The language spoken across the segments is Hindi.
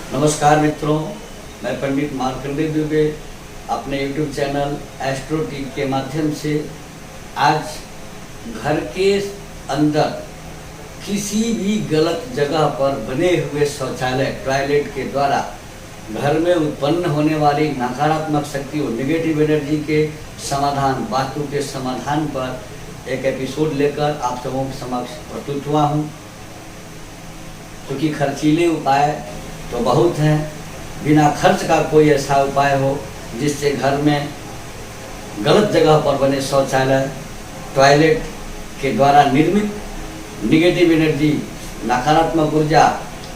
नमस्कार मित्रों, मैं पंडित मार्कंडेय दुबे अपने YouTube चैनल एस्ट्रो टिप के माध्यम से आज घर के अंदर किसी भी गलत जगह पर बने हुए शौचालय टॉयलेट के द्वारा घर में उत्पन्न होने वाली नकारात्मक शक्तियों नेगेटिव एनर्जी के समाधान, वास्तु के समाधान पर एक एपिसोड लेकर आप सबों के समक्ष प्रस्तुत हुआ हूँ। क्योंकि खर्चीले उपाय तो बहुत हैं, बिना खर्च का कोई ऐसा उपाय हो जिससे घर में गलत जगह पर बने शौचालय टॉयलेट के द्वारा निर्मित निगेटिव एनर्जी, नकारात्मक ऊर्जा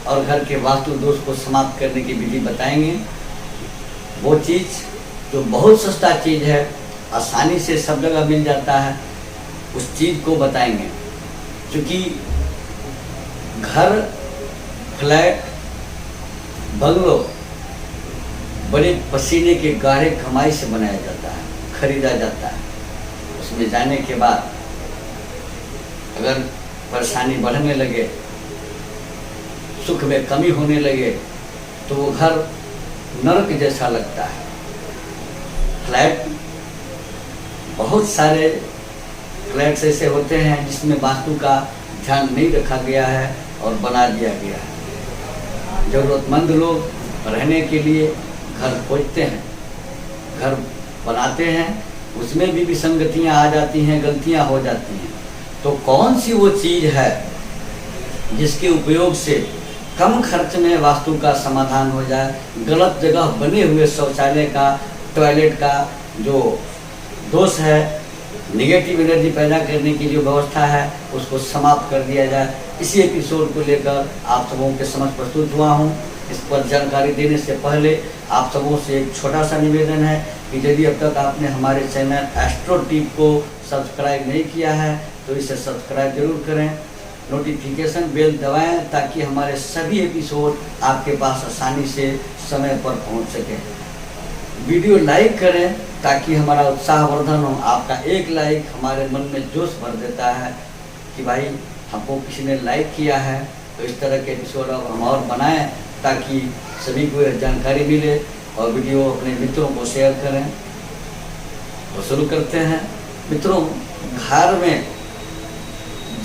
और घर के वास्तु दोष को समाप्त करने की विधि बताएंगे। वो चीज़ जो बहुत सस्ता चीज़ है, आसानी से सब जगह मिल जाता है, उस चीज़ को बताएंगे। क्योंकि घर, फ्लैट, बंगलो बड़े पसीने के गाढ़े कमाई से बनाया जाता है, खरीदा जाता है। उसमें जाने के बाद अगर परेशानी बढ़ने लगे, सुख में कमी होने लगे, तो वो घर नरक जैसा लगता है। फ्लैट, बहुत सारे फ्लैट्स ऐसे होते हैं जिसमें वास्तु का ध्यान नहीं रखा गया है और बना दिया गया है। ज़रूरतमंद लोग रहने के लिए घर खोजते हैं, घर बनाते हैं, उसमें भी विसंगतियां आ जाती हैं, गलतियां हो जाती हैं। तो कौन सी वो चीज़ है जिसके उपयोग से कम खर्च में वास्तु का समाधान हो जाए, गलत जगह बने हुए शौचालय का, टॉयलेट का जो दोष है, निगेटिव एनर्जी पैदा करने की जो व्यवस्था है, उसको समाप्त कर दिया जाए। इसी एपिसोड को लेकर आप सबों के समक्ष प्रस्तुत हुआ हूँ। इस पर जानकारी देने से पहले आप सबों से एक छोटा सा निवेदन है कि यदि अब तक आपने हमारे चैनल एस्ट्रो टिप को सब्सक्राइब नहीं किया है तो इसे सब्सक्राइब जरूर करें, नोटिफिकेशन बेल दबाएं ताकि हमारे सभी एपिसोड आपके पास आसानी से समय पर पहुँच सके। वीडियो लाइक करें ताकि हमारा उत्साहवर्धन हो। आपका एक लाइक हमारे मन में जोश भर देता है कि भाई हमको किसी ने लाइक किया है, तो इस तरह के एपिसोड अब हम और बनाएं ताकि सभी को जानकारी मिले और वीडियो अपने मित्रों को शेयर करें। तो शुरू करते हैं। मित्रों, घर में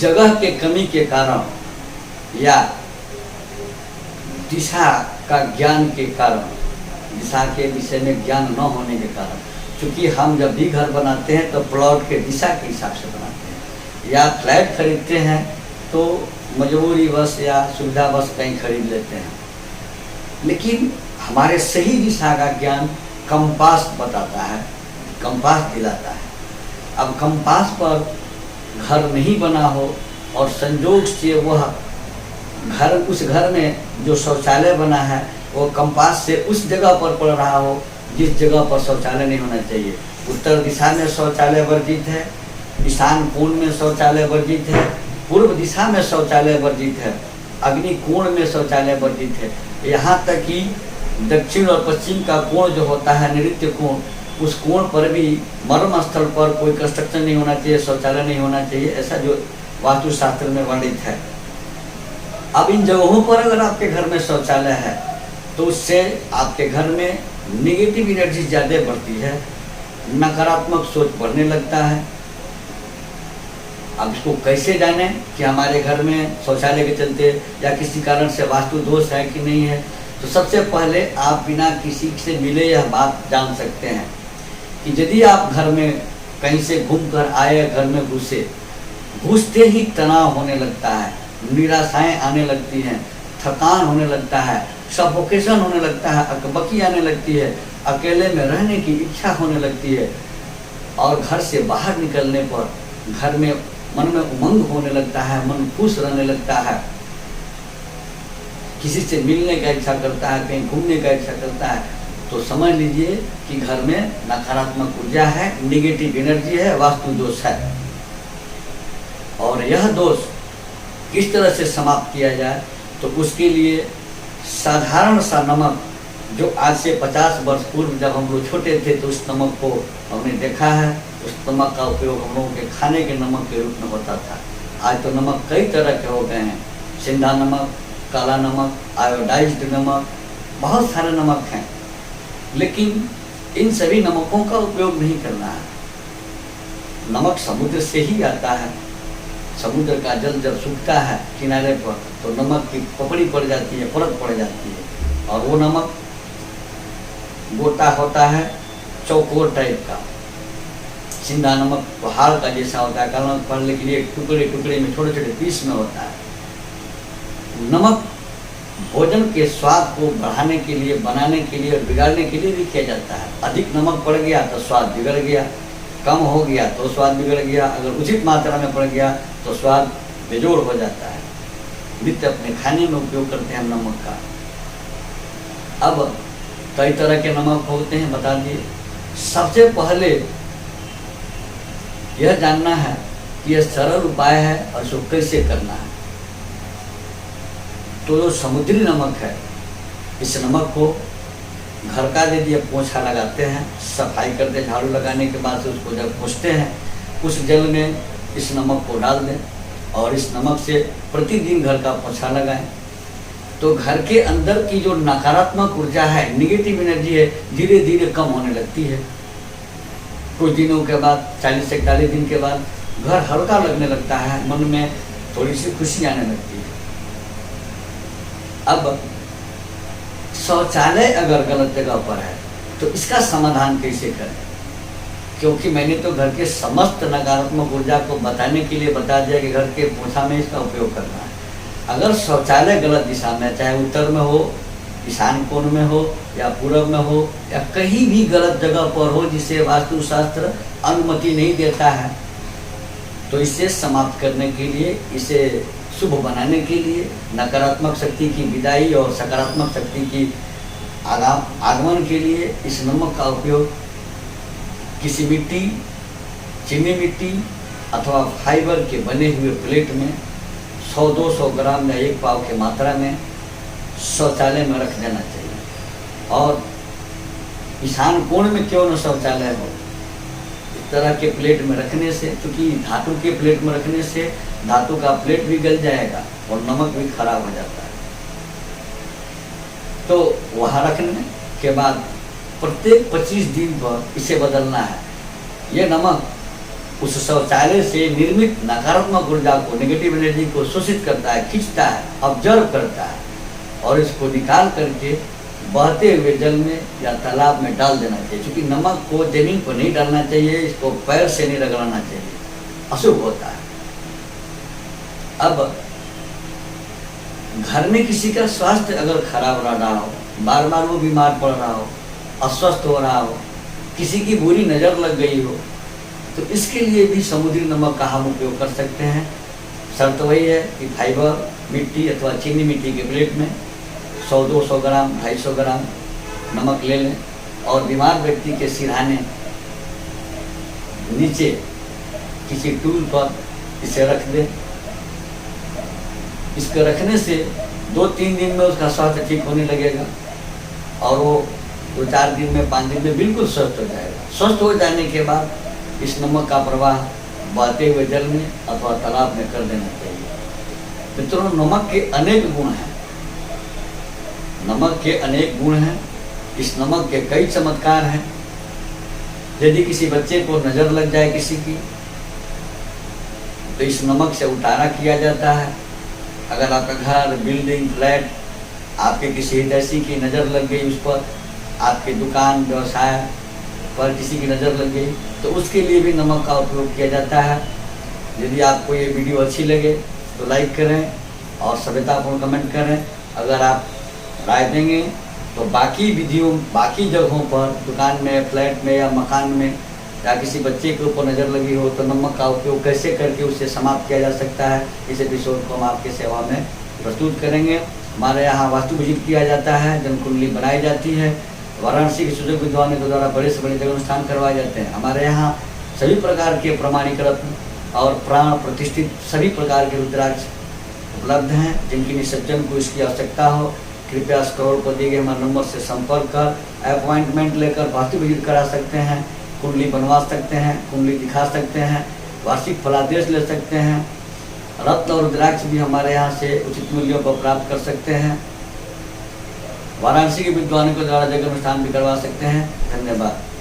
जगह के कमी के कारण या दिशा का ज्ञान के कारण, दिशा के विषय में ज्ञान न होने के कारण, क्योंकि हम जब भी घर बनाते हैं तो प्लॉट के दिशा के हिसाब से बनाते हैं, या फ्लैट खरीदते हैं तो मजबूरी बस या सुविधा बस कहीं खरीद लेते हैं। लेकिन हमारे सही दिशा का ज्ञान कंपास बताता है, कंपास दिलाता है। अब कंपास पर घर नहीं बना हो और संयोग से वह घर, उस घर में जो शौचालय बना है वो कंपास से उस जगह पर पड़ रहा हो जिस जगह पर शौचालय नहीं होना चाहिए। उत्तर दिशा में शौचालय वर्जित है, ईशान कोण में शौचालय वर्जित है, पूर्व दिशा में शौचालय वर्जित है, अग्नि कोण में शौचालय वर्जित है। यहाँ तक कि दक्षिण और पश्चिम का कोण जो होता है, नैऋत्य कोण, उस कोण पर भी मर्म स्थल पर कोई कंस्ट्रक्शन नहीं होना चाहिए, शौचालय नहीं होना चाहिए, ऐसा जो वास्तुशास्त्र में वर्णित है। अब इन जगहों पर अगर आपके घर में शौचालय है तो उससे आपके घर में निगेटिव एनर्जी ज़्यादा बढ़ती है, नकारात्मक सोच बढ़ने लगता है। अब इसको कैसे जानें कि हमारे घर में शौचालय के चलते या किसी कारण से वास्तु दोष है कि नहीं है? तो सबसे पहले आप बिना किसी से मिले यह बात जान सकते हैं कि यदि आप घर में कहीं से घूम कर आए, घर में घुसते ही तनाव होने लगता है, निराशाएं आने लगती हैं, थकान होने लगता है, सफोकेशन होने लगता है, अकबकी आने लगती है, अकेले में रहने की इच्छा होने लगती है, और घर से बाहर निकलने पर घर में मन में उमंग होने लगता है, मन खुश रहने लगता है, किसी से मिलने का इच्छा करता है, कहीं घूमने का इच्छा करता है, तो समझ लीजिए कि घर में नकारात्मक ऊर्जा है, निगेटिव एनर्जी है, वास्तु दोष है। और यह दोष किस तरह से समाप्त किया जाए, तो उसके लिए साधारण सा नमक, जो आज से 50 वर्ष पूर्व जब हम लोग छोटे थे तो उस नमक को हमने देखा है, उस नमक का उपयोग हम लोगों के खाने के नमक के रूप में होता था। आज तो नमक कई तरह के हो गए हैं, सिंधा नमक, काला नमक, आयोडाइज्ड नमक, बहुत सारे नमक हैं, लेकिन इन सभी नमकों का उपयोग नहीं करना है। नमक समुद्र से ही आता है। समुद्र का जल जब सूखता है किनारे पर तो नमक की पपड़ी पड़ जाती है, परत पड़ जाती है, और वो नमक गोटा होता है चौकोर टाइप का। सिंधा नमक पहाड़ का जैसा होता है, काला नमक पढ़ने के लिए टुकड़े टुकड़े में छोटे छोटे पीस में होता है। नमक भोजन के स्वाद को बढ़ाने के लिए, बनाने के लिए और बिगाड़ने के लिए भी किया जाता है। अधिक नमक पड़ गया तो स्वाद बिगड़ गया, कम हो गया तो स्वाद बिगड़ गया, अगर उचित मात्रा में पड़ गया तो स्वाद बेजोड़ हो जाता है। नित्य अपने खाने में उपयोग करते हैं नमक का। अब कई तरह के नमक होते हैं, बता दिए। सबसे पहले यह जानना है कि यह सरल उपाय है और इसको कैसे करना है। तो जो समुद्री नमक है, इस नमक को घर का दे दिया पोंछा लगाते हैं, सफाई करते हैं, झाड़ू लगाने के बाद से उसको जब पोंछते हैं, उस जल में इस नमक को डाल दें और इस नमक से प्रतिदिन घर का पोंछा लगाएं। तो घर के अंदर की जो नकारात्मक ऊर्जा है, निगेटिव एनर्जी है, धीरे धीरे कम होने लगती है। कुछ दिनों के बाद, 40 से 41 दिन के बाद घर हल्का लगने लगता है, मन में थोड़ी सी खुशी आने लगती है। अब शौचालय अगर गलत जगह पर है तो इसका समाधान कैसे करें? क्योंकि मैंने तो घर के समस्त नकारात्मक ऊर्जा को बताने के लिए बता दिया कि घर के पोछा में इसका उपयोग करना है। अगर शौचालय गलत दिशा में, चाहे उत्तर में हो, ईशान कोण में हो या पूर्व में हो या कहीं भी गलत जगह पर हो जिसे वास्तुशास्त्र अनुमति नहीं देता है, तो इसे समाप्त करने के लिए, इसे शुभ बनाने के लिए, नकारात्मक शक्ति की विदाई और सकारात्मक शक्ति की आगमन के लिए इस नमक का उपयोग किसी मिट्टी, चीनी मिट्टी अथवा फाइबर के बने हुए प्लेट में 100-200 ग्राम या 1 पाव की मात्रा में शौचालय में रख देना चाहिए। और ईशान कोण में क्यों न शौचालय हो, इस तरह के प्लेट में रखने से, क्योंकि धातु के प्लेट में रखने से धातु का प्लेट भी गल जाएगा और नमक भी खराब हो जाता है। तो वहाँ रखने के बाद प्रत्येक 25 दिन पर इसे बदलना है। ये नमक उस शौचालय से निर्मित नकारात्मक ऊर्जा को, नेगेटिव एनर्जी को शोषित करता है, खींचता है, ऑब्जर्व करता है और इसको निकाल करके बहते हुए जल में या तालाब में डाल देना चाहिए। क्योंकि नमक को जमीन पर नहीं डालना चाहिए, इसको पैर से नहीं रगड़ना चाहिए, अशुभ होता है। अब घर में किसी का स्वास्थ्य अगर खराब रहा हो, बार बार वो बीमार पड़ रहा हो, अस्वस्थ हो रहा हो, किसी की बुरी नज़र लग गई हो, तो इसके लिए भी समुद्री नमक का हम उपयोग कर सकते हैं। शर्त वही है कि फाइबर मिट्टी अथवा चीनी मिट्टी के प्लेट में 100-200 ग्राम, 250 ग्राम नमक ले लें और बीमार व्यक्ति के सिरहाने नीचे किसी टूल पर इसे रख दें। इसके रखने से 2-3 दिन में उसका स्वास्थ्य ठीक होने लगेगा और वो 2-4 दिन में, 5 दिन में बिल्कुल स्वस्थ हो जाएगा। स्वस्थ हो जाने के बाद इस नमक का प्रवाह बहते हुए जल में अथवा तालाब में कर देना चाहिए। मित्रों, नमक के अनेक गुण हैं, नमक के अनेक गुण हैं। इस नमक के कई चमत्कार हैं। यदि किसी बच्चे को नज़र लग जाए किसी की, तो इस नमक से उतारा किया जाता है। अगर आपका घर, बिल्डिंग, फ्लैट, आपके किसी हितैषी की नज़र लग गई, उस पर, आपके दुकान, व्यवसाय पर किसी की नज़र लग गई, तो उसके लिए भी नमक का उपयोग किया जाता है। यदि आपको ये वीडियो अच्छी लगे तो लाइक करें और सभ्यतापूर्ण कमेंट करें। अगर आप राय देंगे तो बाकी विधियों, बाकी जगहों पर, दुकान में, फ्लैट में या मकान में या किसी बच्चे के ऊपर नज़र लगी हो तो नमक का उपयोग कैसे करके उससे समाप्त किया जा सकता है, इस एपिसोड को हम आपकी सेवा में प्रस्तुत करेंगे। हमारे यहाँ वास्तु विजिट किया जाता है, जन्म कुंडली बनाई जाती है, वाराणसी के सुजग विद्वानों के द्वारा बड़े से बड़े जगह अनुष्ठान करवाए जाते हैं। हमारे यहाँ सभी प्रकार के प्रमाणीकृत और प्राण प्रतिष्ठित सभी प्रकार के रुद्राक्ष उपलब्ध हैं। जिनकी निसज्जन को इसकी आवश्यकता हो, कृपया स्क्रॉल पर दिए गए हमारे नंबर से संपर्क कर अपॉइंटमेंट लेकर वास्तु विजिट करा सकते हैं, कुंडली बनवा सकते हैं, कुंडली दिखा सकते हैं, वार्षिक फलादेश ले सकते हैं। रत्न और रुद्राक्ष भी हमारे यहाँ से उचित मूल्यों पर प्राप्त कर सकते हैं। वाराणसी के विद्वानों के द्वारा जगह अनुष्ठान भी करवा सकते हैं। धन्यवाद।